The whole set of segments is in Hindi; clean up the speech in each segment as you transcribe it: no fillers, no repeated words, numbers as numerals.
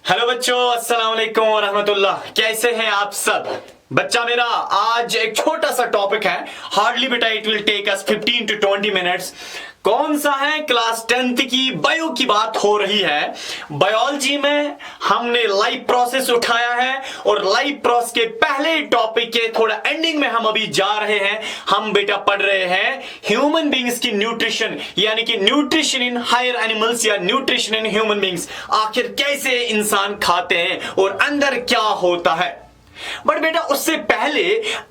हेलो बच्चों, अस्सलाम वालेकुम व रहमतुल्लाह। कैसे हैं आप सब? बच्चा मेरा आज एक छोटा सा टॉपिक है, हार्डली बेटा it will take us 15 to 20 minutes. कौन सा है? क्लास 10th की बायो की बात हो रही है। बायोलॉजी में हमने लाइफ प्रोसेस उठाया है और लाइफ प्रोसेस के पहले टॉपिक के थोड़ा एंडिंग में हम अभी जा रहे हैं। हम बेटा पढ़ रहे हैं ह्यूमन बींग्स की न्यूट्रिशन, यानी कि न्यूट्रिशन इन हायर एनिमल्स या न्यूट्रिशन इन ह्यूमन बींग्स। आखिर कैसे इंसान खाते हैं और अंदर क्या होता है। बट बेटा उससे पहले,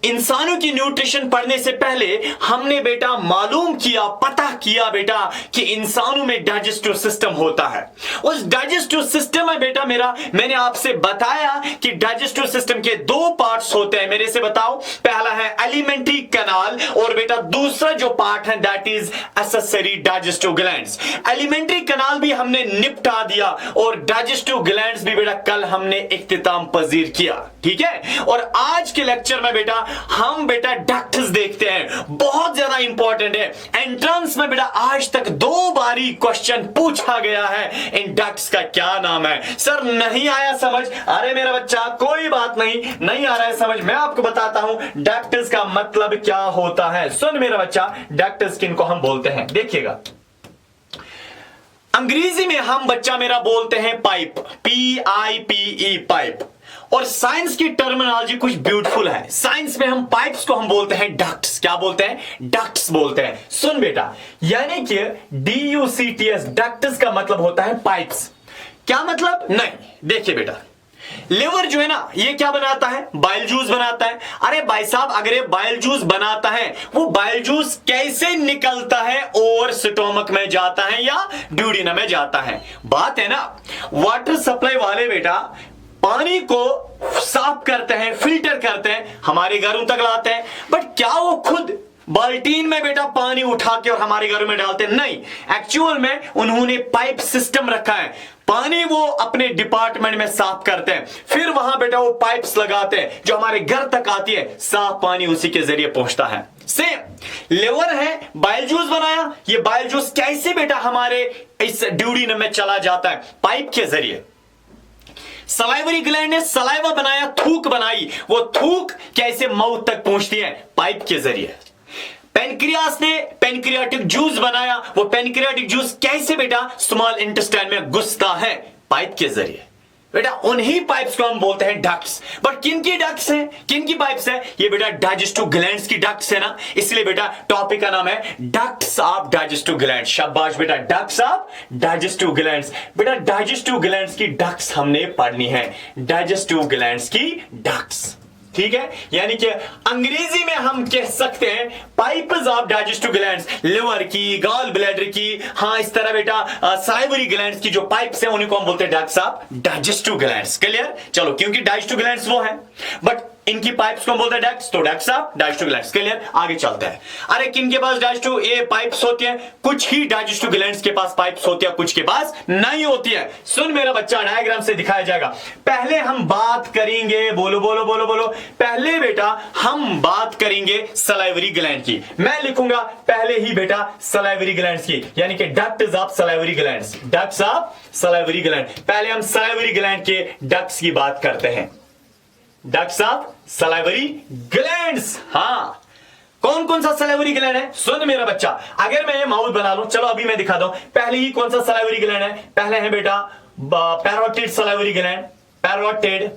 इंसानों की न्यूट्रिशन पढ़ने से पहले हमने बेटा मालूम किया, पता किया बेटा कि इंसानों में डाइजेस्टिव सिस्टम होता है। उस डाइजेस्टिव सिस्टम में बेटा मेरा मैंने आपसे बताया कि डाइजेस्टिव सिस्टम के दो पार्ट्स होते हैं। मेरे से बताओ, पहला है एलिमेंट्री कैनाल और बेटा दूसरा जो पार्ट है that is accessory digestive glands. Alimentary canal भी हमने निपटा दिया और डाइजेस्टिव ग्लैंड्स भी बेटा कल हमने इख्तिताम पजीर किया। ठीक है, और आज के लेक्चर में बेटा हम बेटा डक्ट्स देखते हैं, बहुत ज्यादा इंपॉर्टेंट है। एंट्रेंस में बेटा आज तक 2 बारी क्वेश्चन पूछा गया है, इन डक्ट्स का क्या नाम है। सर नहीं आया समझ? अरे मेरा बच्चा कोई बात नहीं आ रहा है समझ, मैं आपको बताता हूं डक्ट्स का मतलब क्या होता है। सुन मेरा बच्चा, डक्ट्स किनको हम बोलते हैं, देखिएगा। अंग्रेजी में हम बच्चा मेरा बोलते हैं पाइप, PIPE पाइप। और साइंस की टर्मिनोलॉजी कुछ ब्यूटीफुल है। साइंस में हम पाइप्स को हम बोलते हैं डक्ट्स। क्या बोलते हैं? डक्ट्स बोलते हैं। सुन बेटा, यानी कि DUCTS डक्ट्स का मतलब होता है पाइप्स। क्या मतलब? नहीं, देखिए बेटा, लिवर जो है ना, ये क्या बनाता है? बाइल जूस बनाता है। अरे भाई साहब, अगर ये बाइल जूस बनाता है, वो बाइल जूस कैसे निकलता है और स्टोमक में जाता है या ड्यूडिनम में जाता है? बात है ना, वाटर सप्लाई वाले बेटा पानी को साफ करते हैं, फिल्टर करते हैं, हमारे घरों तक लाते हैं। बट क्या वो खुद बाल्टीन में बेटा पानी उठा के और हमारे घरों में डालते हैं? नहीं, एक्चुअल में उन्होंने पाइप सिस्टम रखा है। पानी वो अपने डिपार्टमेंट में साफ करते हैं, फिर वहां बेटा वो पाइप्स लगाते हैं जो हमारे घर तक आती है। साफ पानी उसी के जरिए पहुंचता है। सेम लिवर है, बाइल जूस बनाया, ये बाइल जूस कैसे बेटा हमारे इस ड्यूडिनम में चला जाता है? पाइप के जरिए। सलाइवरी ग्लैंड ने सलाइवा बनाया, थूक बनाई, वो थूक कैसे माउथ तक पहुंचती है? पाइप के जरिए। पेनक्रियास ने पेनक्रियाटिक जूस बनाया, वो पेनक्रियाटिक जूस कैसे बेटा स्मॉल इंटेस्टाइन में घुसता है? पाइप के जरिए। बेटा उन्हीं पाइप्स को हम बोलते हैं डक्ट्स। बट किन की डक्ट्स हैं, किन की पाइप्स हैं? ये बेटा डाइजेस्टिव ग्लैंड्स की डक्ट्स है ना, इसलिए बेटा टॉपिक का नाम है डक्ट्स ऑफ डाइजेस्टिव ग्लैंड्स। शाबाश बेटा, डक्ट्स ऑफ डाइजेस्टिव ग्लैंड्स। बेटा डाइजेस्टिव ग्लैंड्स की डक्ट्स हमने पढ़नी है, डाइजेस्टिव ग्लैंड्स की डक्ट्स। ठीक है, यानी कि अंग्रेजी में हम कह सकते हैं pipes of digestive glands, liver की, गॉल ब्लैडर की, हाँ इस तरह बेटा सलाइवरी ग्लैंड्स की जो पाइप्स हैं उन्हीं को हम बोलते हैं ducts of digestive glands. Clear? चलो, क्योंकि डाइजेस्टिव ग्लैंड्स वो है, बट इनकी पाइप्स को हम बोलते हैं डक्ट्स, तो ducts of digestive glands. Clear? आगे चलते हैं। अरे किन के पास डाइजेस्टिव ये पाइप्स होती हैं? कुछ ही डाइजेस्टिव ग्लैंड्स के पास पाइप्स होती है, कुछ के पास नहीं होती है। सुन मेरा बच्चा, डायग्राम से दिखाया जाएगा। पहले हम बात करेंगे, बोलो बोलो बोलो बोलो, पहले बेटा हम बात करेंगे सलाइवरी ग्लैंड की। मैं लिखूंगा पहले ही बेटा सलाइवरी ग्लैंड्स की, यानी कि ducts of salivary glands, ducts of salivary gland. पहले हम सलाइवरी ग्लैंड के डक्ट्स की बात करते हैं, डक्ट्स ऑफ सलाइवरी ग्लैंड्स। हाँ, कौन कौन सा सलाइवरी ग्लैंड है? सुन मेरा बच्चा, अगर मैं ये माउथ बना लूं, चलो अभी मैं दिखा दूं। पहले ही कौन सा सलाइवरी ग्लैंड है? पहले है बेटा parotid salivary gland, parotid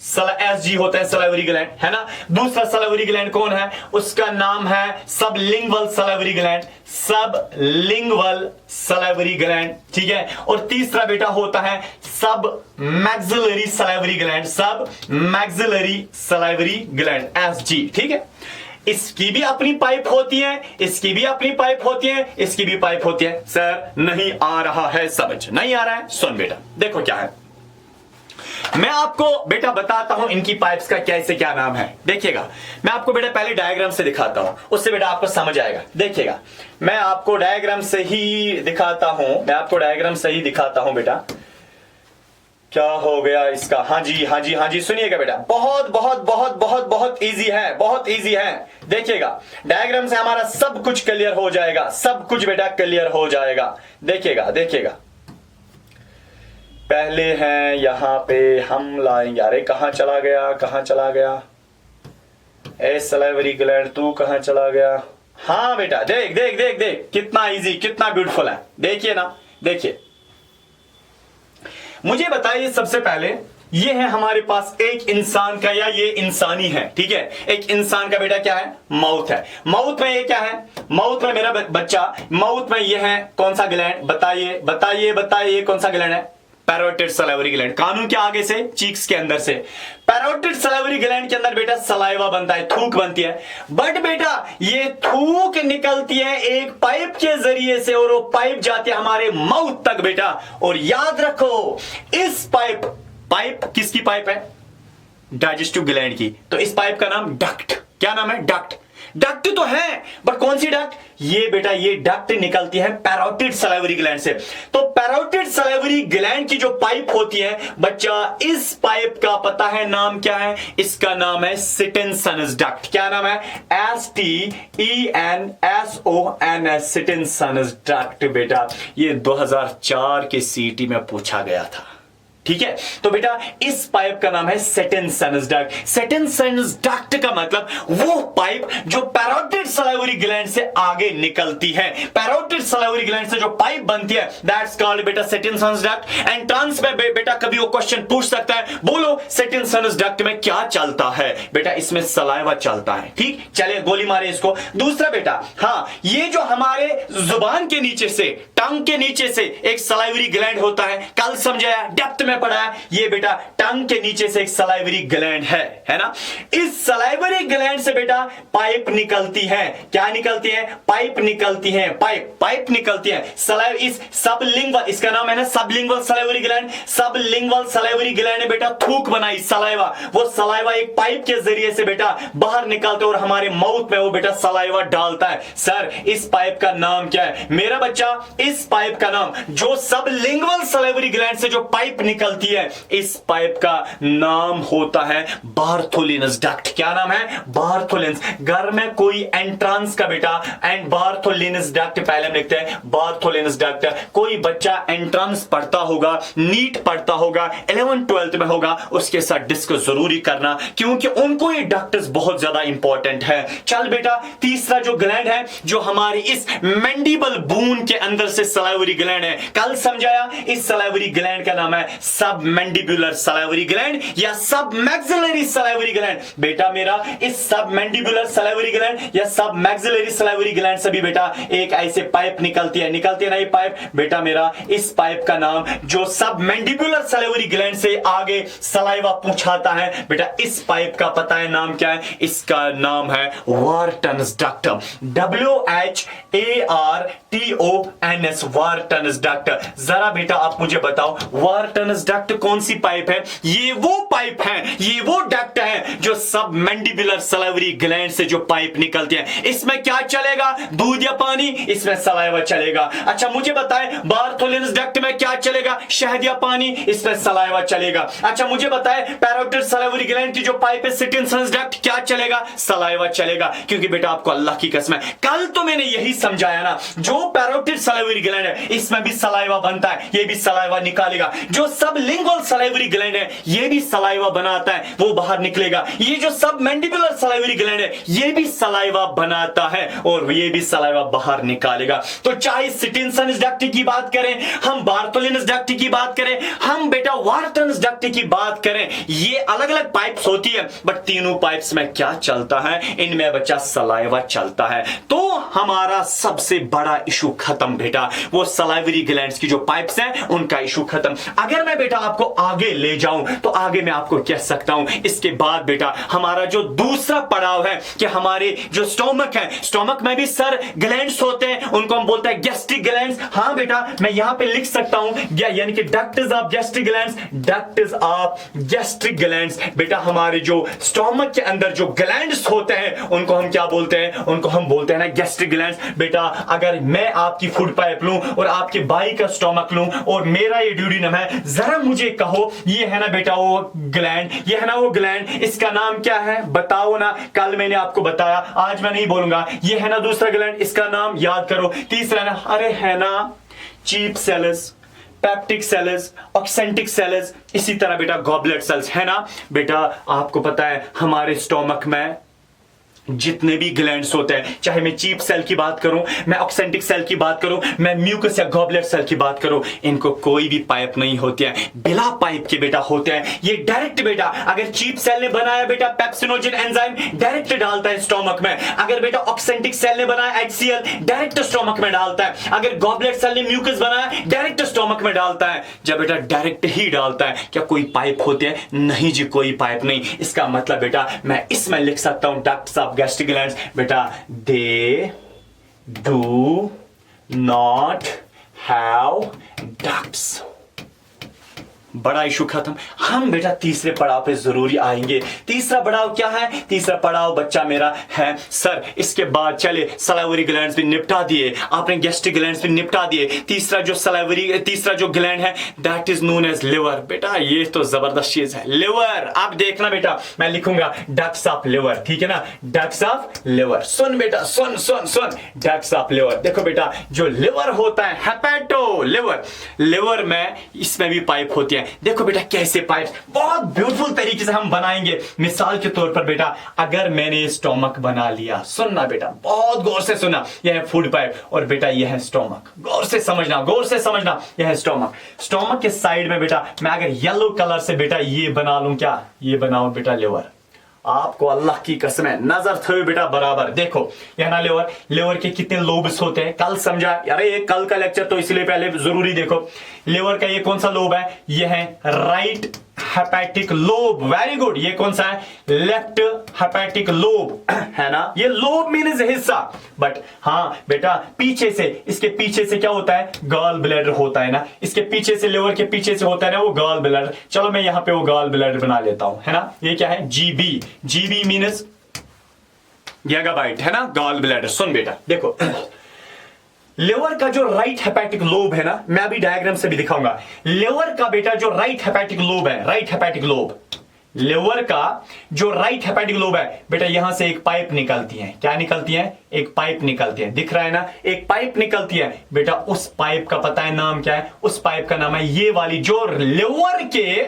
SG होता है सलाइवरी ग्लैंड, है ना। दूसरा सलाइवरी ग्लैंड कौन है? उसका नाम है sublingual salivary gland, sublingual salivary gland. ठीक है, और तीसरा बेटा होता है सब मैक्सिलरी सलाइवरी ग्लैंड, सब मैक्सिलरी सलाइवरी ग्लैंड, SG। ठीक है, इसकी भी अपनी पाइप होती है, इसकी भी अपनी पाइप होती है, इसकी भी पाइप होती है। सर नहीं आ रहा है समझ? नहीं आ रहा है? सुन बेटा, देखो क्या है, मैं आपको बेटा बताता हूं इनकी पाइप्स का कैसे क्या नाम है। देखिएगा, मैं आपको बेटा पहले डायग्राम से दिखाता हूं, उससे बेटा आपको समझ आएगा। देखिएगा, मैं आपको डायग्राम से ही दिखाता हूं, मैं आपको डायग्राम से ही दिखाता हूं बेटा। क्या हो गया इसका? हाँ जी हाँ जी हाँ जी, सुनिएगा बेटा, बहुत बहुत बहुत बहुत बहुत इजी है, बहुत इजी है। देखिएगा, डायग्राम से हमारा सब कुछ क्लियर हो जाएगा, सब कुछ बेटा क्लियर हो जाएगा। देखिएगा देखिएगा, पहले हैं यहां पे हम लाएंगे, अरे कहां चला गया, कहां चला गया ए सलाइवरी ग्लैंड, तू कहां चला गया। हाँ बेटा देख देख देख देख, कितना इजी, कितना ब्यूटीफुल है, देखिए ना, देखिए। मुझे बताइए सबसे पहले, ये है हमारे पास एक इंसान का, या ये इंसानी है, ठीक है। एक इंसान का बेटा क्या है, माउथ है। माउथ में ये क्या है, माउथ में मेरा बच्चा, माउथ में ये है कौन सा ग्लैंड, बताइए बताइए बताइए, कौन सा ग्लैंड है, पैरोटिड सलाइवरी ग्लैंड। कानून के आगे से, चीक्स के अंदर से। पैरोटिड सलाइवरी ग्लैंड के अंदर बेटा सलाइवा बनता है, थूक बनती है। बट बेटा ये थूक निकलती है एक पाइप के जरिए से, और वो पाइप जाती है हमारे माउथ तक बेटा। और याद रखो, इस पाइप किसकी पाइप है, डाइजेस्टिव ग्लैंड की। तो इस पाइप का नाम डक्ट, क्या नाम है, डक्ट। डक्ट तो है, बट कौन सी डक्ट, ये बेटा ये डक्ट निकलती है पैरोटिड सलाइवरी ग्लैंड से। तो पैरोटिड सलाइवरी ग्लैंड की जो पाइप होती है बच्चा, इस पाइप का पता है नाम क्या है, इसका नाम है सिटेंसनस डक्ट। क्या नाम है, STENSONS, सिटेंसनस डक्ट। बेटा ये 2004 के सीटी में पूछा गया था, ठीक है। तो बेटा इस पाइप का नाम है सेटेंसनस डक्ट। सेटेंसनस डक्ट का मतलब वो पाइप जो पैरोटिड सलाइवरी ग्लैंड से आगे निकलती है। पैरोटिड सलाइवरी ग्लैंड से जो पाइप बनती है, दैट्स कॉल्ड बेटा सेटेंसनस डक्ट। एंट्रांस में बेटा कभी वो क्वेश्चन पूछ सकता है, बोलो सेटेंसनस डक्ट में क्या चलता है। बेटा इसमें सलाइवा चलता है, ठीक। चलिए गोली मारे इसको। दूसरा बेटा, हाँ, ये जो हमारे जुबान के नीचे से, टंग के नीचे से एक सलाइवरी ग्लैंड होता है, कल समझाया, डेप्थ में पढ़ा है। ये बेटा टंग के नीचे से एक सलाइवरी ग्लैंड है ना। इस सलाइवरी ग्लैंड से बेटा पाइप निकलती है। क्या निकलती है, पाइप निकलती है, पाइप निकलती है। सलाइव इस सबलिंगुअल, इसका नाम है ना sublingual salivary gland. Sublingual salivary gland ने बेटा थूक बनाई, सलाइवा। वो सलाइवा एक पाइप के जरिए से बेटा बाहर निकलते और हमारे माउथ में वो बेटा सलाइवा डालता है। सर इस पाइप का नाम क्या है, मेरा बच्चा इस पाइप का नाम, जो सबलिंगुअल सलाइवरी ग्लैंड से जो पाइप निकलती है, इस पाइप का नाम होता है बार्थोलिनस डक्ट। क्या नाम है, बार्थोलिनस। घर में कोई एंट्रांस का बेटा एंड बार्थोलिनस डक्ट पहले हम लिखते हैं, बार्थोलिनस डक्ट। कोई बच्चा एंट्रांस पढ़ता होगा, नीट पढ़ता होगा, 11th 12th में होगा, उसके साथ डिस्कस जरूरी करना, क्योंकि उनको ये डक्ट्स बहुत ज्यादा इंपॉर्टेंट है। चल बेटा तीसरा जो ग्लैंड है, जो हमारी इस मैंडिबल बून के अंदर से सलाइवरी ग्लैंड है, कल समझाया, इस सलाइवरी ग्लैंड का नाम है सब मैंडिबुलर सलाइवरी ग्लैंड या सब मैक्सिलरी सलाइवरी ग्लैंड। बेटा मेरा इस सब मैंडिबुलर सलाइवरी ग्लैंड या सब मैक्सिलरी सलाइवरी ग्लैंड से भी बेटा एक ऐसे पाइप निकलती है ना ये पाइप। बेटा मेरा इस पाइप का नाम, जो सब मैंडिबुलर सलाइवरी ग्लैंड से आगे सलाइवा पहुंचाता है, बेटा इस पाइप का पता है नाम क्या है, इसका नाम है Wharton's duct. WHARTONS, Wharton's duct. जरा बेटा आप मुझे बताओ, वार्टन्स डक्ट कौन सी पाइप है, ये वो पाइप है, ये वो डक्ट है जो सब मैंडिबुलर सलाइवरी ग्लैंड से जो पाइप निकलती है। इसमें क्या चलेगा, दूध या पानी, इसमें सलाइवा चलेगा। अच्छा मुझे बताएं बार्थोलिनस डक्ट में क्या चलेगा, शहद या पानी, इसमें सलाइवा चलेगा। अच्छा मुझे बताएं पैरोटिड सलाइवरी ग्लैंड की जो पाइप है सिटेंसनस डक्ट, क्या चलेगा, सलाइवा चलेगा। क्योंकि बेटा आपको अल्लाह की कसम है, कल तो मैंने यही समझाया ना, जो पैरोटिड सलाइवरी ग्लैंड है इसमें भी सलाइवा बनता है, ये भी सलाइवा निकालेगा। जो सबलिंगुअल सलाइवरी ग्लैंड है ये भी सलाइवा बनाता है, वो बाहर निकलेगा। ये जो सब मैंडिबुलर सलाइवरी ग्लैंड है ये भी सलाइवा बनाता है और ये भी सलाइवा बाहर निकालेगा। तो चाहे सिटेंसनस डक्ट की बात करें, हम बार्थोलिनस डक्ट की बात करें, हम बेटा वार्टन्स डक्ट की बात करें, ये अलग अलग पाइप्स होती है, बट तीनों पाइप्स में क्या चलता है, इनमें बच्चा सलाइवा चलता है। तो हमारा सबसे बड़ा इशू खत्म बेटा, वो सलाइवरी ग्लैंड्स की जो पाइप्स हैं उनका इशू खत्म। अगर मैं बेटा आपको आगे ले जाऊं तो आगे मैं आपको कह सकता हूं, इसके बाद बेटा हमारा जो दूसरा पड़ाव है कि हमारे जो स्टोमक है, स्टोमक में भी सर ग्लैंड्स होते हैं, उनको हम बोलते हैं गैस्ट्रिक ग्लैंड्स। हां बेटा मैं यहां पे लिख सकता हूं, यानी कि ducts of gastric glands, ducts of gastric glands. बेटा हमारे जो स्टोमक के अंदर जो ग्लैंड्स होते हैं उनको हम क्या बोलते हैं, उनको हम बोलते हैं ना गैस्ट्रिक ग्लैंड्स। बेटा अगर मैं आपकी फूड पाइप लूं और आपके भाई का स्टोमक लूं और मेरा ये ड्यूडिनम है, जरा मुझे कहो ये है ना बेटा वो ग्लैंड, ये है ना वो ग्लैंड, इसका नाम क्या है बताओ ना। कल मैंने आपको बताया, आज मैं नहीं बोलूंगा। ये है ना दूसरा ग्लैंड, इसका नाम याद करो। तीसरा ना, अरे है ना chief cells, peptic cells, oxyntic cells, इसी तरह बेटा गॉबलेट सेल्स, है ना बेटा। आपको पता है हमारे स्टोमक में जितने भी ग्लैंड्स होते हैं, चाहे मैं चीफ सेल की बात करूं, मैं ऑक्सेंटिक सेल की बात करूं, मैं म्यूकस या गॉबलेट सेल की बात करूं, इनको कोई भी पाइप नहीं होती है, बिना पाइप के बेटा होते हैं। ये डायरेक्ट बेटा अगर चीफ सेल ने बनाया बेटा पेप्सिनोजन एंजाइम डायरेक्ट डालता है स्टोमक में, अगर बेटा ऑक्सेंटिक सेल ने बनाया HCl डायरेक्ट स्टोमक में डालता है, अगर गॉबलेट सेल ने म्यूकस बनाया डायरेक्ट स्टोमक में डालता है। जब बेटा डायरेक्ट ही डालता है, क्या कोई पाइप होते हैं? नहीं जी, कोई पाइप नहीं। इसका मतलब बेटा मैं इसमें लिख सकता हूं डक्ट्स ऑफ gastric glands बेटा, they do not have ducts। बड़ा इशू खत्म। हम बेटा तीसरे पड़ाव पे जरूरी आएंगे। तीसरा पड़ाव क्या है? तीसरा पड़ाव बच्चा मेरा है सर इसके बाद चले सलाइवरी ग्लैंड्स भी निपटा दिए, आपने गैस्ट्रिक ग्लैंड्स भी निपटा दिए, तीसरा जो ग्लैंड है that is known as liver. बेटा ये तो जबरदस्त चीज है, लिवर। आप देखना बेटा मैं लिखूंगा डक्ट्स ऑफ लिवर, ठीक है ना, डक्ट्स ऑफ लिवर। सुन बेटा, सुन सुन सुन, डक्ट्स ऑफ लिवर। देखो बेटा जो लिवर होता है हेपेटो लिवर, लिवर में इसमें भी पाइप होती है। देखो बेटा कैसे पाइप्स बहुत ब्यूटीफुल तरीके से हम बनाएंगे। मिसाल के तौर पर बेटा अगर मैंने स्टोमक बना लिया, सुनना बेटा बहुत गौर से सुनना, यह है फूड पाइप और बेटा यह है स्टोमक। गौर से समझना, गौर से समझना, यह है स्टोमक। स्टोमक के साइड में बेटा मैं अगर येलो कलर से बेटा ये बना लूं, क्या ये बनाऊं बेटा लिवर। आपको अल्लाह की कसम है नजर थे बेटा बराबर। देखो यह ना लिवर, लिवर के कितने लोब्स होते हैं कल समझा। अरे ये कल का लेक्चर तो इसलिए पहले जरूरी देखो। लिवर का ये कौन सा लोब है? ये है right hepatic lobe. Very good. ये कौन सा है? लेफ्ट हेपेटिक लोब, है ना। ये लोब मीन्स हिस्सा, बट हाँ बेटा पीछे से, इसके पीछे से क्या होता है? गॉल ब्लैडर होता है ना। इसके पीछे से, लिवर के पीछे से होता है ना वो गॉल ब्लैडर। चलो मैं यहां पे वो गॉल ब्लैडर बना लेता हूं, है ना। ये क्या है? जीबी। जीबी मीन्स गीगाबाइट, है ना, गॉल ब्लैडर। सुन बेटा देखो लिवर का जो राइट हेपेटिक लोब है ना, मैं अभी डायग्राम से भी दिखाऊंगा। लिवर का बेटा जो राइट हेपेटिक लोब है, राइट हेपेटिक लोब, लिवर का जो राइट हेपेटिक लोब है बेटा, यहां से एक पाइप निकलती है। क्या निकलती है? एक पाइप निकलती है, दिख रहा है ना, एक पाइप निकलती है बेटा। उस पाइप का पता है नाम क्या है? उस पाइप का नाम है ये वाली जो लिवर के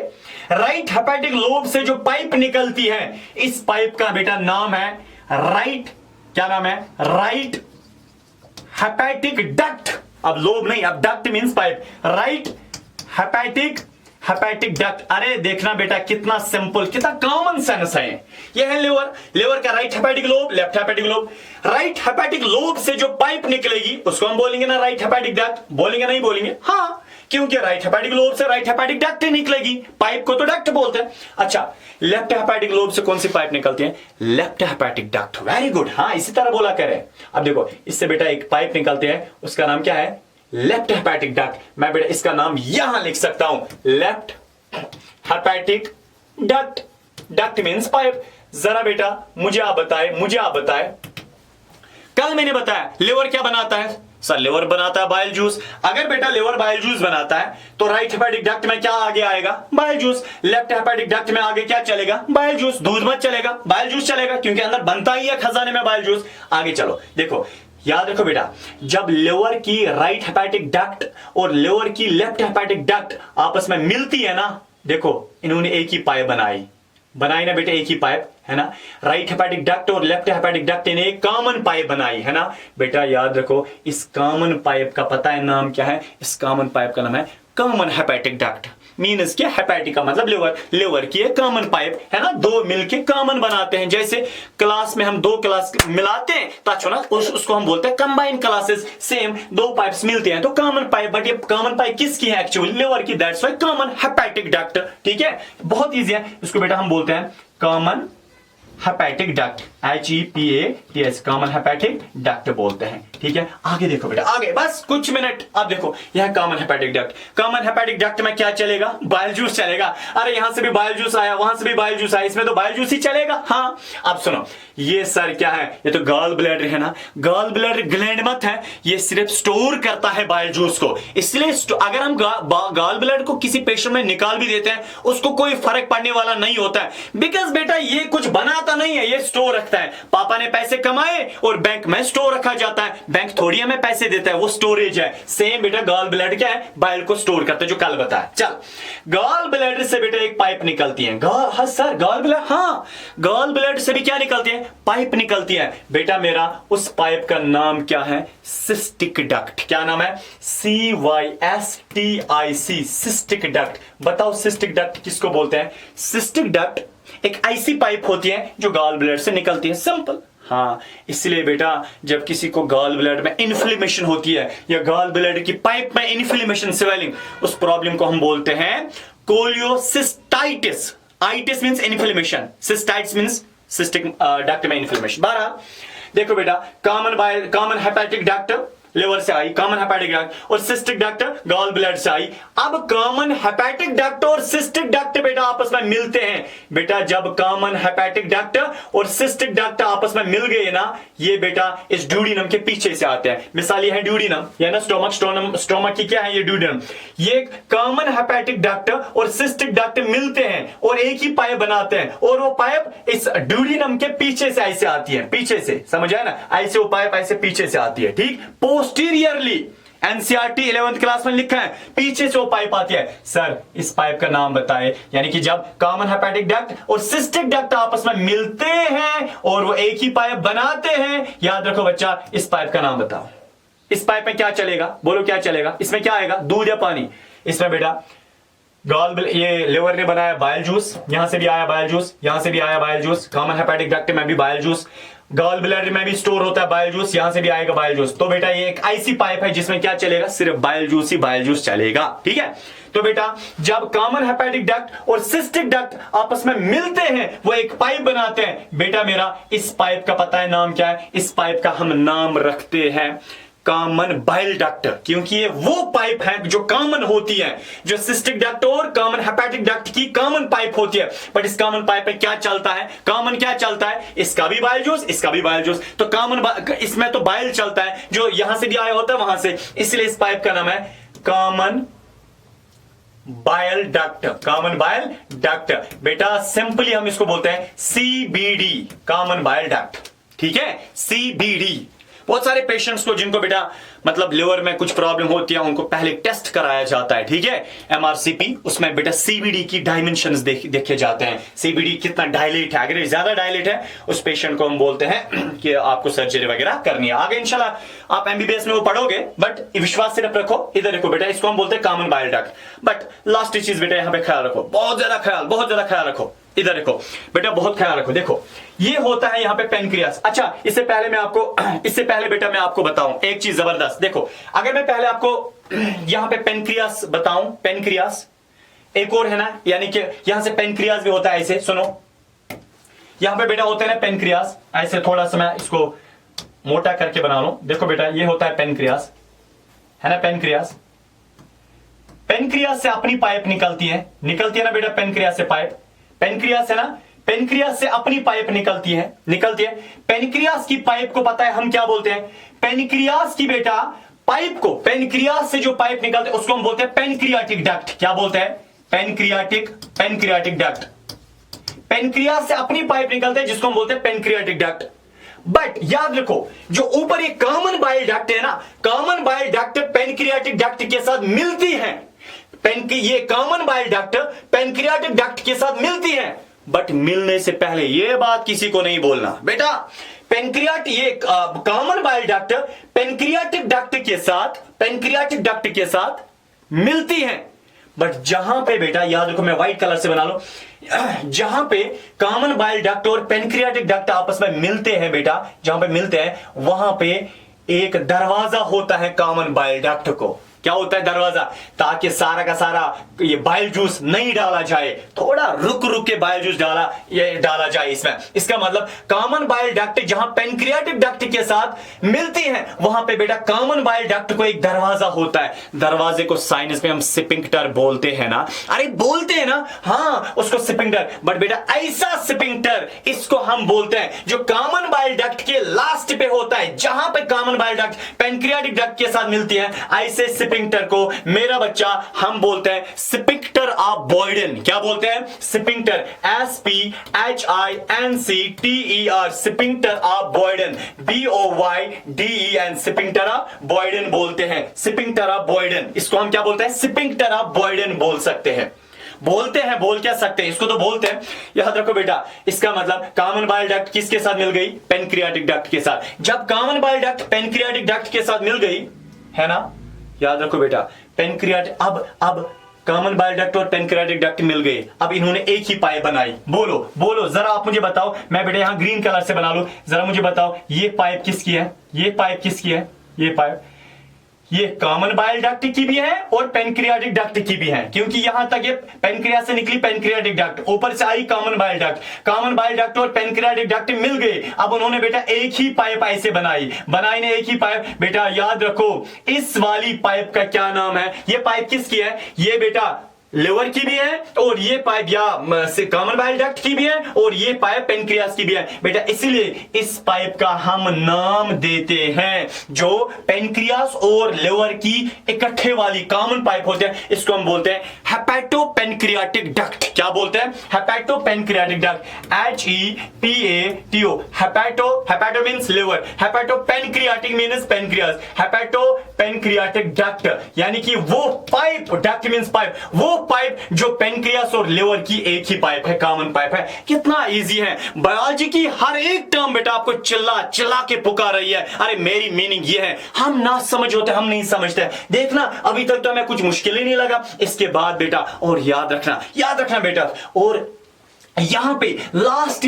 राइट हेपेटिक लोब से जो पाइप निकलती है, इस पाइप का बेटा नाम है राइट, क्या नाम है? Right hepatic duct. अब लोब नहीं, अब duct means pipe. Right hepatic duct. अरे देखना बेटा कितना सिंपल, कितना कॉमन सेंस है। यह है लिवर, लिवर का right hepatic lobe, left hepatic lobe. Right hepatic lobe से जो पाइप निकलेगी उसको हम बोलेंगे ना राइट हेपेटिक डक्ट। बोलेंगे नहीं बोलेंगे? हाँ, क्योंकि राइट हेपेटिक लोब से राइट हेपेटिक डक्ट निकलेगी, पाइप को तो डक्ट बोलते हैं। अच्छा लेफ्ट हेपेटिक लोब से कौन सी पाइप निकलती है? Left hepatic duct. Very good. हाँ इसी तरह बोला करें। अब देखो इससे बेटा एक पाइप निकलती है, उसका नाम क्या है? Left hepatic duct. मैं बेटा इसका नाम यहां लिख सकता हूं, left hepatic duct. Duct means pipe. जरा बेटा मुझे आप बताए, कल मैंने बताया लिवर क्या बनाता है? सर लिवर बनाता है बाइल जूस। अगर बेटा लिवर बाइल जूस बनाता है तो राइट हेपेटिक डक्ट में क्या आगे आएगा? Bile juice. Left hepatic duct में आगे क्या चलेगा? Bile juice. दूध मत चलेगा, बाइल जूस चलेगा, क्योंकि अंदर बनता ही है खजाने में बाइल जूस। आगे चलो, देखो याद रखो बेटा, जब लिवर की राइट हेपेटिक डक्ट और लिवर की लेफ्ट हेपेटिक डक्ट आपस में मिलती है ना, देखो इन्होंने एक ही पाइप बनाई ना बेटा, एक ही पाइप, है ना। राइट हेपेटिक डक्ट और लेफ्ट हेपेटिक डक्ट ने एक कॉमन पाइप बनाई, है ना बेटा। याद रखो इस कॉमन पाइप का पता है नाम क्या है? इस कॉमन पाइप का नाम है कॉमन हेपेटिक डक्ट। मीन्स क्या? हेपेटिक का मतलब लिवर, लिवर की एक कॉमन पाइप, है ना। दो मिलके कॉमन बनाते हैं। जैसे क्लास में हम दो क्लास मिलाते हैं ताकि ना उसको हम बोलते हैं कंबाइन क्लासेस। सेम दो पाइप्स मिलते हैं तो कॉमन पाइप। बट ये कॉमन पाइप किसकी है? एक्चुअली लिवर की। That's why common hepatic duct. ठीक है, बहुत इजी है। इसको बेटा हम बोलते हैं common hepatic duct, HEPATH, common hepatic duct बोलते हैं। ठीक है, आगे देखो बेटा, आगे बस कुछ मिनट। अब देखो यह common hepatic duct. Common hepatic duct में क्या चलेगा? बाइल जूस चलेगा। अरे यहां से भी बाइल जूस आया, वहां से भी बाइल जूस आया, इसमें तो बाइल जूस ही चलेगा। हाँ अब सुनो, ये सर क्या है? ये तो गॉल ब्लैडर है ना। गॉल ब्लैडर ग्लैंड मत है, ये सिर्फ स्टोर करता है बाइल जूस को। इसलिए अगर हम गॉल ब्लैडर को किसी पेशेंट में निकाल भी देते हैं उसको कोई फर्क पड़ने वाला नहीं होता है, बिकॉज बेटा ये कुछ बनाता खाता नहीं है, ये स्टोर रखता है। पापा ने पैसे कमाए और बैंक में स्टोर रखा जाता है। बैंक थोड़ी हमें पैसे देता है, वो स्टोरेज है। सेम बेटा गॉल ब्लैडर क्या है, बाइल को स्टोर करता है, जो कल बताया। चल, गॉल ब्लैडर से बेटा एक पाइप निकलती है। हाँ सर, गॉल ब्लैडर, हाँ गॉल ब्लैडर से भी क्या निकलती है, पाइप निकलती है। बेटा मेरा उस पाइप का नाम क्या है, सिस्टिक डक्ट। क्या नाम है, CYSTIC, सिस्टिक डक्ट। बताओ सिस्टिक डक्ट किसको बोलते हैं? सिस्टिक डक्ट एक ऐसी पाइप होती है जो गॉल ब्लैडर से निकलती है, सिंपल। हाँ, इसलिए बेटा जब किसी को गॉल ब्लैडर में इन्फ्लेमेशन होती है या गॉल ब्लैडर की पाइप में इन्फ्लेमेशन, स्वेलिंग, उस प्रॉब्लम को हम बोलते हैं cholecystitis. Itis means inflammation, cystitis means cystic duct में इन्फ्लेमेशन। बारह देखो बेटा, कॉमन हेपेटिक डक्ट लिवर से आई, कॉमन हेपेटिक डक्ट, और सिस्टिक डक्ट गॉल ब्लैडर से आई। अब कॉमन हेपेटिक डक्ट और सिस्टिक डक्ट बेटा आपस में मिलते हैं। बेटा जब कॉमन हेपेटिक डक्ट और सिस्टिक डक्ट आपस में मिल गए ना, ये बेटा इस ड्यूडिनम के पीछे से आते हैं। मिसाल ये है ड्यूडिनम, या ना स्टोमक की क्या है ये ड्यूडिनम। ये कॉमन हेपेटिक डक्ट और सिस्टिक डक्ट मिलते हैं और एक ही पाइप बनाते हैं, और वो पाइप इस ड्यूडिनम के पीछे से ऐसे आती है, पीछे से, समझ आया ना, ऐसे वो पाइप ऐसे पीछे से आती है, ठीक। पोस्टीरियरली, एनसीईआरटी 11th क्लास में लिखा है, पीछे से वो पाइप आती है। सर इस पाइप का नाम बताए, यानी कि जब कॉमन हेपेटिक डक्ट और सिस्टिक डक्ट आपस में मिलते हैं और वो एक ही पाइप बनाते हैं, याद रखो बच्चा, इस पाइप का नाम बताओ। इस पाइप में क्या चलेगा, बोलो क्या चलेगा? इसमें क्या आएगा, दूध या पानी? इसमें बेटा ये लिवर ने बनाया बाइल जूस, यहां से भी आया बाइल जूस, यहां से भी आया bile juice, common hepatic duct में भी बाइल जूस, गॉल ब्लैडर में भी स्टोर होता है बाइल जूस, यहां से भी आएगा बाइल जूस। तो बेटा ये एक ऐसी पाइप है जिसमें क्या चलेगा, सिर्फ बाइल जूस ही बाइल जूस चलेगा, ठीक है। तो बेटा जब कॉमन हेपेटिक डक्ट और सिस्टिक डक्ट आपस में मिलते हैं, वो एक पाइप बनाते हैं। बेटा मेरा इस पाइप का पता है नाम क्या है? इस पाइप का हम नाम रखते हैं कॉमन बाइल डक्ट, क्योंकि ये वो पाइप है जो कॉमन होती है, जो सिस्टिक डक्ट और कॉमन हेपेटिक डक्ट की कॉमन पाइप होती है। बट इस कॉमन पाइप में क्या चलता है, कॉमन क्या चलता है, इसका भी बाइल जूस, इसका भी बाइल जूस। तो कॉमन इसमें तो बाइल चलता है, जो यहां से भी आया होता है वहां से, इसलिए इस पाइप का नाम है common bile duct, common bile duct. बेटा सिंपली हम इसको बोलते हैं CBD, कॉमन बाइल डक्ट, ठीक है, CBD। बहुत सारे पेशेंट्स को जिनको बेटा मतलब लिवर में कुछ प्रॉब्लम होती है, उनको पहले टेस्ट कराया जाता है, ठीक है, MRCP, उसमें बेटा CBD की डायमेंशंस देखे जाते हैं। CBD कितना डायलेट है, अगर ज्यादा डायलेट है उस पेशेंट को हम बोलते हैं कि आपको सर्जरी वगैरह करनी है। आगे इंशाल्लाह आप MBBS में वो पढ़ोगे, बट विश्वास सिर्फ रखो, इधर रखो बेटा, इसको हम बोलते हैं common bile duct. But last चीज बेटा यहाँ पे ख्याल रखो, बहुत ज्यादा ख्याल रखो, इधर देखो बेटा, बहुत ख्याल रखो। देखो ये होता है यहाँ पे पेनक्रियास। अच्छा, इससे पहले बेटा मैं आपको बताऊं एक चीज जबरदस्त। देखो अगर मैं पहले आपको यहाँ पे पेनक्रियास बताऊं, पेनक्रियास एक और है ना, यानी कि यहां से पेनक्रियास भी होता है ऐसे, सुनो यहां पे बेटा होता है ना पेनक्रियास, ऐसे थोड़ा सा मैं इसको मोटा करके बना लूं। देखो बेटा ये होता है पेनक्रियास, है ना, पेनक्रियास से अपनी पाइप निकलती है ना बेटा, पेनक्रियास से पाइप, पेनक्रियास है ना, पेनक्रियास से अपनी पाइप निकलती है। पेनक्रियास की पाइप को पता है हम क्या बोलते हैं, पेनक्रियास की बेटा पाइप को, पेनक्रियास से जो पाइप निकलते हैं उसको हम बोलते हैं पेनक्रियाटिक डक्ट। क्या बोलते हैं, पेनक्रियाटिक डक्ट। पेनक्रियास से अपनी पाइप निकलते हैं जिसको हम बोलते हैं पेनक्रियाटिक डक्ट। बट याद रखो, जो ऊपर ये कॉमन बाइल डक्ट है ना, common bile duct pancreatic duct के साथ मिलती है। ये common bile duct pancreatic duct के साथ मिलती है, बट मिलने से पहले ये बात किसी को नहीं बोलना बेटा, common bile duct pancreatic duct के साथ मिलती है। बट जहां पे बेटा याद रखो, मैं व्हाइट कलर से बना लो, जहां पे कॉमन बाइल डक्ट और पेनक्रियाटिक डक्ट आपस में मिलते हैं बेटा, जहां पे मिलते हैं वहां पे एक दरवाजा होता है कॉमन बाइल डक्ट को। क्या होता है, दरवाजा, ताकि सारा का सारा ये बाइल जूस नहीं डाला जाए, थोड़ा रुक के बाइल जूस डाला जाए इसमें। इसका मतलब कॉमन बाइल डक्ट जहां पेनक्रियाटिक डक्ट के साथ मिलती है, वहां पे बेटा कॉमन बाइल डक्ट को एक दरवाजा होता है। दरवाजे को साइंस में हम स्फिंक्टर बोलते हैं ना, अरे बोलते हैं ना, हाँ उसको स्फिंक्टर। बट बेटा ऐसा स्फिंक्टर इसको हम बोलते हैं जो कॉमन बाइल डक्ट के लास्ट पे होता है, जहां पे common bile duct pancreatic duct के साथ मिलती है, ऐसे स्फिंक्टर को मेरा बच्चा हम बोलते हैं स्फिंक्टर ऑफ बॉयडन। क्या बोलते हैं? Sphincter, SPHINCTER, sphincter of बॉयडन, BOYDEN, sphincter of बॉयडन बोलते हैं। स्फिंक्टर ऑफ बॉयडन, इसको हम क्या बोलते हैं? स्फिंक्टर ऑफ बॉयडन बोल सकते हैं। बोलते हैं, बोल क्या सकते हैं, इसको तो बोलते हैं। याद रखो बेटा, इसका मतलब कॉमन बाइल डक्ट किसके साथ मिल गई? पेनक्रियाटिक डक्ट के साथ। जब common bile duct pancreatic duct के साथ मिल गई है ना, याद रखो बेटा, पेनक्रियाटिक, अब कॉमन बाइल डक्ट और पेनक्रियाटिक डक्ट मिल गए, अब इन्होंने एक ही पाइप बनाई। बोलो बोलो जरा, आप मुझे बताओ, मैं बेटा यहां ग्रीन कलर से बना लूं, जरा मुझे बताओ ये पाइप किसकी है? ये पाइप किसकी है? ये पाइप ये कॉमन बाइल डक्ट की भी है और पेनक्रियाटिक डक्ट की भी है, क्योंकि यहां तक ये पेनक्रियास से निकली पेनक्रियाटिक डक्ट, ऊपर से आई common bile duct. Common bile duct और पेनक्रियाटिक डक्ट मिल गए, अब उन्होंने बेटा एक ही पाइप ऐसे बनाई ने एक ही पाइप। बेटा याद रखो, इस वाली पाइप का क्या नाम है? ये पाइप किसकी है? ये बेटा लिवर की भी है, और ये पाइप या कॉमन बाइल डक्ट की भी है, और ये पाइप पेनक्रियास की भी है बेटा। इसीलिए इस पाइप का हम नाम देते हैं, जो पेनक्रियास और लिवर की इकट्ठे वाली कॉमन पाइप होते हैं, इसको हम बोलते हैं हेपेटोपेनक्रियाटिक डक्ट। क्या बोलते हैं? Hepatopancreatic duct, HEPATO। Hepato means liver, hepatopancreatic means pancreas, hepatopancreatic duct यानी कि वो पाइप, डक्ट मींस पाइप, वो पाइप जो पेनक्रियास और लिवर की एक ही पाइप है, कॉमन पाइप है। कितना इजी है। बायोलॉजी की हर एक टर्म बेटा आपको चिल्ला चिल्ला के पुकार रही है, अरे मेरी मीनिंग ये है। हम ना समझ होते, हम नहीं समझते। देखना अभी तक तो हमें कुछ मुश्किल ही नहीं लगा, इसके बाद बेटा और याद रखना बेटा, और यहां पे लास्ट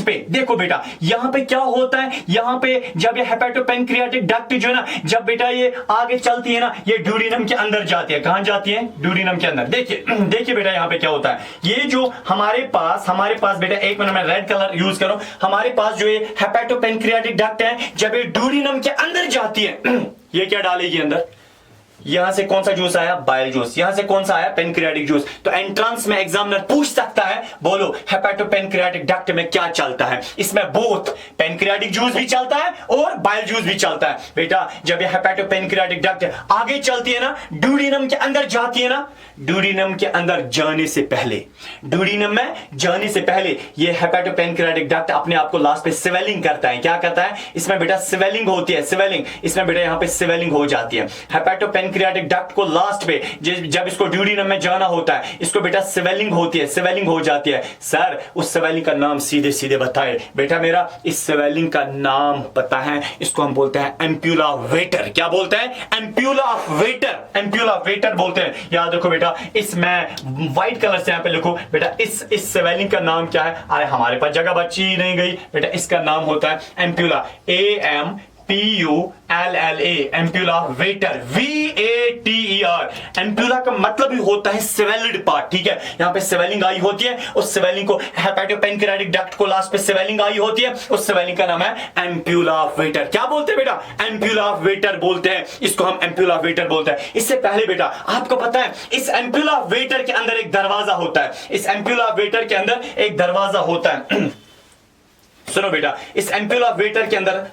पे देखो बेटा, यहां पे क्या होता है? यहां पे जब ये हेपेटोपेनक्रियाटिक डक्ट जो है ना, जब बेटा ये आगे चलती है ना, ये ड्यूडिनम के अंदर जाती है। कहां जाती है? ड्यूडिनम के अंदर। देखिए बेटा यहां पे क्या होता है, ये जो हमारे पास बेटा, एक मिनट में रेड कलर यूज करो, हमारे पास जो ये हेपेटोपेनक्रियाटिक डक्ट है, जब ये ड्यूडिनम के अंदर जाती है, ये क्या डालेगी अंदर? यहां से कौन सा जूस आया? Bile juice. यहां से कौन सा आया? Pancreatic juice. तो एंट्रेंस में एग्जामिनर पूछ सकता है, बोलो हेपेटोपेनक्रियाटिक डक्ट में क्या चलता है? इसमें बोथ पेनक्रियाटिक जूस भी चलता है और बाइल जूस भी चलता है। बेटा जब ये हेपेटोपेनक्रियाटिक डक्ट आगे चलती है ना, ड्यूडिनम के अंदर जाती है ना, ड्यूडिनम के अंदर जाने से पहले, ड्यूडिनम में जाने से पहले ये हेपेटोपेनक्रियाटिक डक्ट अपने आप को लास्ट पे स्वेलिंग करता है। क्या करता है? इसमें बेटा स्वेलिंग होती है, स्वेलिंग, इसमें बेटा यहां पे स्वेलिंग हो जाती है। पेनक्रियाटिक डक्ट को लास्ट पे जब इसको ड्यूडिनम में जाना होता है, इसको बेटा स्वेलिंग होती है, स्वेलिंग हो जाती है। सर उस स्वेलिंग का नाम सीधे सीधे बताए बेटा, मेरा इस स्वेलिंग का नाम पता है, इसको हम बोलते हैं एम्प्यूला वेटर। क्या बोलते हैं? एम्प्यूला वेटर, एम्प्यूला वेटर बोलते हैं। याद रखो बेटा, इसमें व्हाइट कलर से यहां पे लिखो बेटा, इस स्वेलिंग का नाम क्या है? अरे हमारे पास जगह बची ही नहीं गई बेटा, इसका नाम होता है ampulla, AMPULLA, ampulla waiter, VATER। Ampulla का मतलब ही होता है स्वेल्ड पार्ट, ठीक है? यहां पे स्वेलिंग आई होती है, उस स्वेलिंग को हेपेटोपेनक्रियाटिक डक्ट को लास्ट पे स्वेलिंग आई होती है, उस स्वेलिंग का नाम है एम्प्यूला वेटर। क्या बोलते हैं बेटा? एम्प्यूला वेटर बोलते हैं, इसको हम एम्प्यूला वेटर बोलते हैं। इससे पहले बेटा आपको पता है, इस एम्प्यूला वेटर के अंदर एक दरवाजा होता है, इस एम्प्यूला वेटर के अंदर एक दरवाजा होता है। सुनो बेटा, इस एम्प्यूला वेटर के अंदर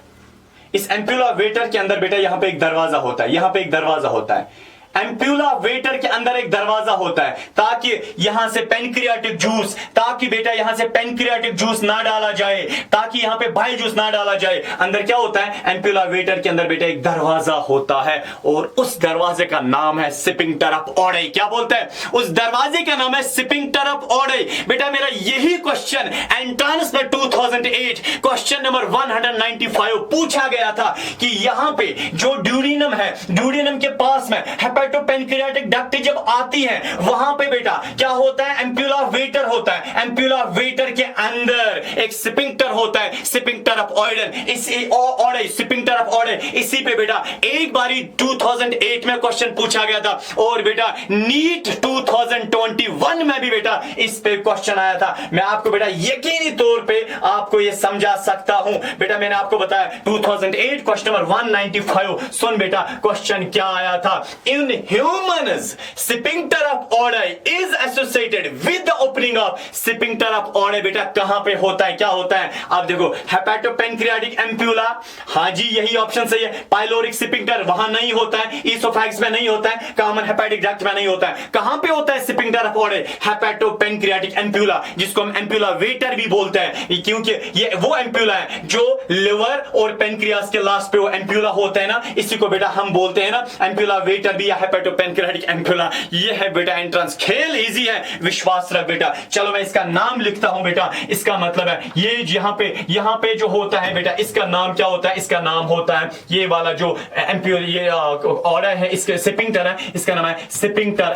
बेटा यहां पे एक दरवाजा होता है, यहां पे एक दरवाजा होता है। एम्प्यूला वेटर के अंदर एक दरवाजा होता है, ताकि यहां से पेनक्रियाटिक जूस, ताकि बेटा यहां से पेनक्रियाटिक जूस ना डाला जाए, ताकि यहां पे बाइल जूस ना डाला जाए। अंदर क्या होता है? एम्प्यूला वेटर के अंदर बेटा एक दरवाजा होता है, और उस दरवाजे का नाम है स्फिंक्टर ऑफ ओडई। क्या बोलते हैं? उस दरवाजे का नाम है स्फिंक्टर ऑफ ओडई। बेटा मेरा यही क्वेश्चन एंट्रेंस में 2008 क्वेश्चन नंबर 195 पूछा गया था, कि यहां पे जो ड्यूडिनम है, ड्यूडिनम के पास में हेपेटोपेनक्रियाटिक डक्ट जब आती है, वहां पे बेटा क्या होता है? एम्प्यूला वेटर होता है। एम्प्यूला वेटर के अंदर एक स्फिंक्टर होता है, स्फिंक्टर ऑफ ओडई, स्फिंक्टर ऑफ ओडई। इसी पे बेटा एक बारी 2008 में क्वेश्चन पूछा गया था, और बेटा नीट 2021 में भी बेटा इस पे क्वेश्चन आया था। मैं आपको बेटा यकीनी तौर पे आपको ये समझा सकता हूं। बेटा मैंने आपको बताया 2008 क्वेश्चन नंबर 195, सुन बेटा क्वेश्चन क्या आया था। इन humans, sphincter of Oddi is associated with the opening of sphincter of Oddi। बेटा कहां पे होता है, क्या होता है? आप देखो हेपेटोपेनक्रियाटिक एम्प्यूला, हाँ जी यही ऑप्शन सही है। पाइलोरिक स्फिंक्टर वहां नहीं होता है, इसोफेगस में नहीं होता है, कॉमन हेपेटिक डक्ट में नहीं होता है। कहां पे होता है स्फिंक्टर ऑफ Oddi? हेपेटोपेनक्रियाटिक एम्प्यूला, जिसको हम एम्प्यूला वेटर भी बोलते हैं, क्योंकि ये वो एम्प्यूला है जो लिवर और पेनक्रियास के लास्ट पे वो एम्प्यूला होता है ना, इसी को बेटा हम बोलते हैं ना एम्प्यूला वेटर भी या हेपेटोपेनक्रियाटिक एम्प्यूला। ये है बेटा एंट्रेंस, खेल इजी है, विश्वास रख बेटा। चलो मैं इसका नाम लिखता हूं बेटा, इसका मतलब है ये यहां पे जो होता है बेटा, इसका नाम क्या होता है? इसका नाम होता है ये वाला जो एम्प्यूला, ये ऑर्डर है, इसके स्फिंक्टर है, इसका नाम है sphincter,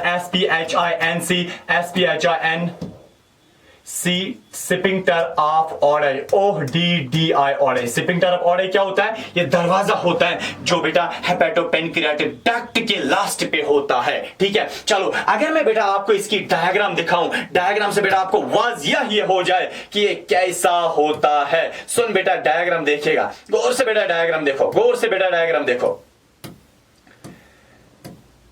sphincter of Oddi, ODDI। Sphincter of Oddi क्या होता है? ये दरवाजा होता है जो बेटा हेपेटोपेनक्रियाटिक डक्ट के लास्ट पे होता है। ठीक है, चलो अगर मैं बेटा आपको इसकी डायग्राम दिखाऊं, डायग्राम से बेटा आपको वाज़िया ये हो जाए कि ये कैसा होता है। सुन बेटा डायग्राम देखिएगा, गौर से बेटा डायग्राम देखो, गौर से बेटा डायग्राम देखो।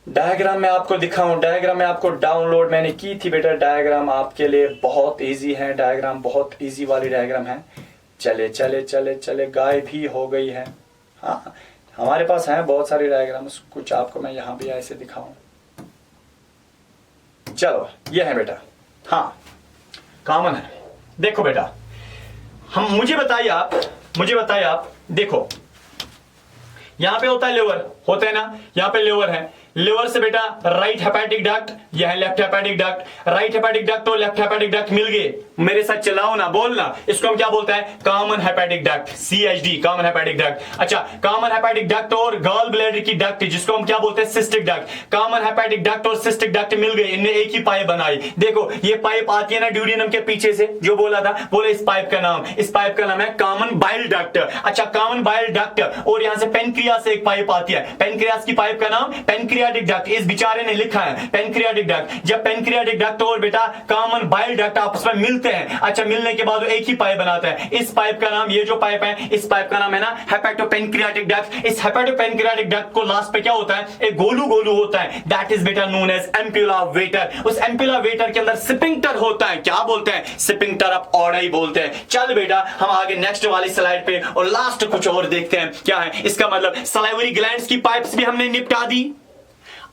डायग्राम में आपको दिखाऊं, डायग्राम में आपको डाउनलोड मैंने की थी बेटा, डायग्राम आपके लिए बहुत इजी है, डायग्राम बहुत इजी वाली डायग्राम है। चले चले चले चले गाय भी हो गई है। हाँ हमारे पास है बहुत सारी डायग्राम, कुछ आपको मैं यहां भी ऐसे दिखाऊं। चलो ये है बेटा, हाँ कॉमन है। देखो बेटा मुझे बताइए आप देखो यहां पे होता है लिवर, होता है ना, यहां पे लिवर है, लिवर से बेटा राइट हेपेटिक डक्ट, यह है left hepatic duct. Right hepatic duct और लेफ्ट हेपेटिक डक्ट मिल गए, मेरे साथ चलाओ ना, बोलना, इसको हम क्या बोलते हैं? Common hepatic duct, CHD, common hepatic duct. अच्छा, कॉमन हेपेटिक डक्ट और गॉल ब्लैडर की डक्ट जिसको हम क्या बोलते हैं? Cystic duct. Common hepatic duct और सिस्टिक डक्ट मिल गए, इनने एक ही पाइप बनाई। देखो ये पाइप आती है ना ड्यूडेनम के पीछे से, जो बोला था, बोले इस पाइप का नाम है कॉमन बाइल डक्ट। अच्छा, कॉमन बाइल डक्ट, और यहां से पेनक्रियास से एक पाइप आती है, पेनक्रियास की पाइप का नाम पेनक्रियाटिक डक्ट। इस बेचारे ने लिखा है पेनक्रियाटिक डक्ट। जब पेनक्रियाटिक डक्ट और बेटा कॉमन बाइल डक्ट आपस में मिलते हैं, अच्छा मिलने के बाद एक ही पाइप बनाता है। इस पाइप का नाम, ये जो पाइप है, इस पाइप का नाम है ना हेपेटोपेनक्रियाटिक डक्ट। इस हेपेटोपेनक्रियाटिक डक्ट को लास्ट पे क्या होता है? एक गोलू होता है, दैट इज बेटा नोन एज एम्प्यूला वेटर। उस एम्प्यूला वेटर के अंदर स्फिंक्टर होता है, क्या बोलते हैं? स्फिंक्टर ऑफ Oddi बोलते हैं। चल बेटा हम आगे नेक्स्ट वाली स्लाइड पे और लास्ट कुछ और देखते हैं क्या है इसका मतलब। सलाइवरी ग्लैंड्स की पाइप्स भी हमने निपटा दी।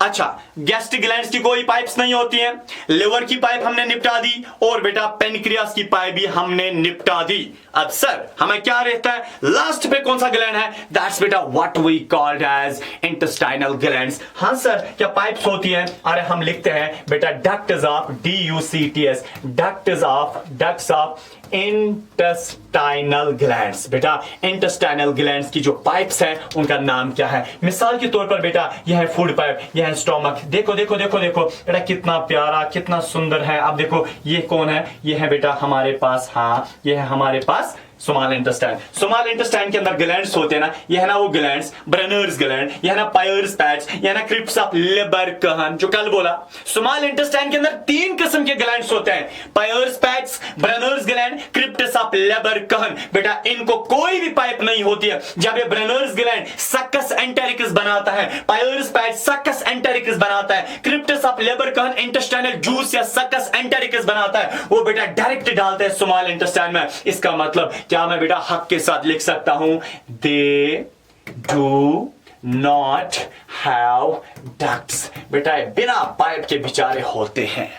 अच्छा, गैस्ट्रिक ग्लैंड्स की कोई पाइप्स नहीं होती हैं, लिवर की पाइप हमने निपटा दी, और बेटा पेनक्रियास की पाइप भी हमने निपटा दी। अब सर हमें क्या रहता है लास्ट पे? कौन सा ग्लैंड है? दैट्स बेटा what we called as intestinal glands. हाँ सर क्या पाइप्स होती हैं? अरे हम लिखते हैं बेटा ducts of, DUCTS, ducts of intestinal glands. बेटा इंटेस्टाइनल ग्लैंड्स की जो पाइप्स हैं उनका नाम क्या है? मिसाल के तौर पर बेटा यह है फूड पाइप, यह है स्टोमक। देखो देखो देखो देखो बेटा कितना प्यारा, कितना सुंदर है। अब देखो ये कौन है? ये है बेटा हमारे पास, हाँ ये है हमारे पास स्मॉल इंटेस्टाइन। स्मॉल इंटेस्टाइन के अंदर ग्लैंड्स होते हैं ना, ये है ना वो ग्लैंड्स, ब्रेनर्स ग्लैंड, ये है ना पायर्स पैच, ये है ना क्रिप्स ऑफ लेबरकहन, जो कल बोला। स्मॉल इंटेस्टाइन के अंदर 3 किस्म के ग्लैंड्स होते हैं, Peyer's patch, Brunner's gland, crypts of Lieberkuhn. बेटा इनको कोई भी पाइप नहीं होती है। जब ये ब्रेनर्स ग्लैंड सक्कस एंटेरिकस बनाता है, पायर्स पैच सक्कस एंटेरिकस बनाता है, क्रिप्स ऑफ लेबरकहन इंटेस्टाइनल जूस या सक्कस एंटेरिकस बनाता है, वो बेटा डायरेक्ट डालते हैं स्मॉल इंटेस्टाइन में। इसका मतलब क्या मैं बेटा हक के साथ लिख सकता हूं? They do not have ducts. बेटा बिना पाइप के बेचारे होते हैं।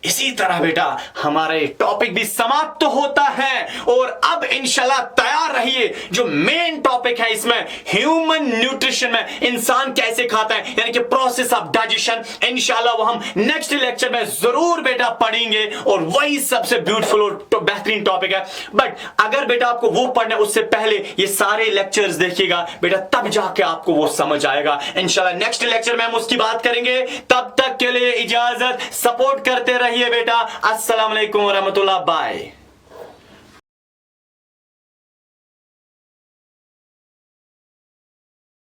इसी तरह बेटा हमारा टॉपिक भी समाप्त होता है, और अब इंशाल्लाह तैयार रहिए जो मेन टॉपिक है इसमें, ह्यूमन न्यूट्रिशन में इंसान कैसे खाता है, यानी कि प्रोसेस ऑफ डाइजेशन। इंशाल्लाह वो हम नेक्स्ट लेक्चर में जरूर बेटा पढ़ेंगे, और वही सबसे ब्यूटीफुल और बेहतरीन टॉपिक है। बट अगर बेटा आपको वो पढ़ना है उससे पहले ये सारे लेक्चर्स देखिएगा बेटा, तब जाके आपको वो समझ आएगा। इंशाल्लाह नेक्स्ट लेक्चर में हम उसकी बात करेंगे। तब तक के लिए इजाजत, सपोर्ट करते रहिए बेटा। अस्सलाम वालेकुम व रहमतुल्लाह, बाय।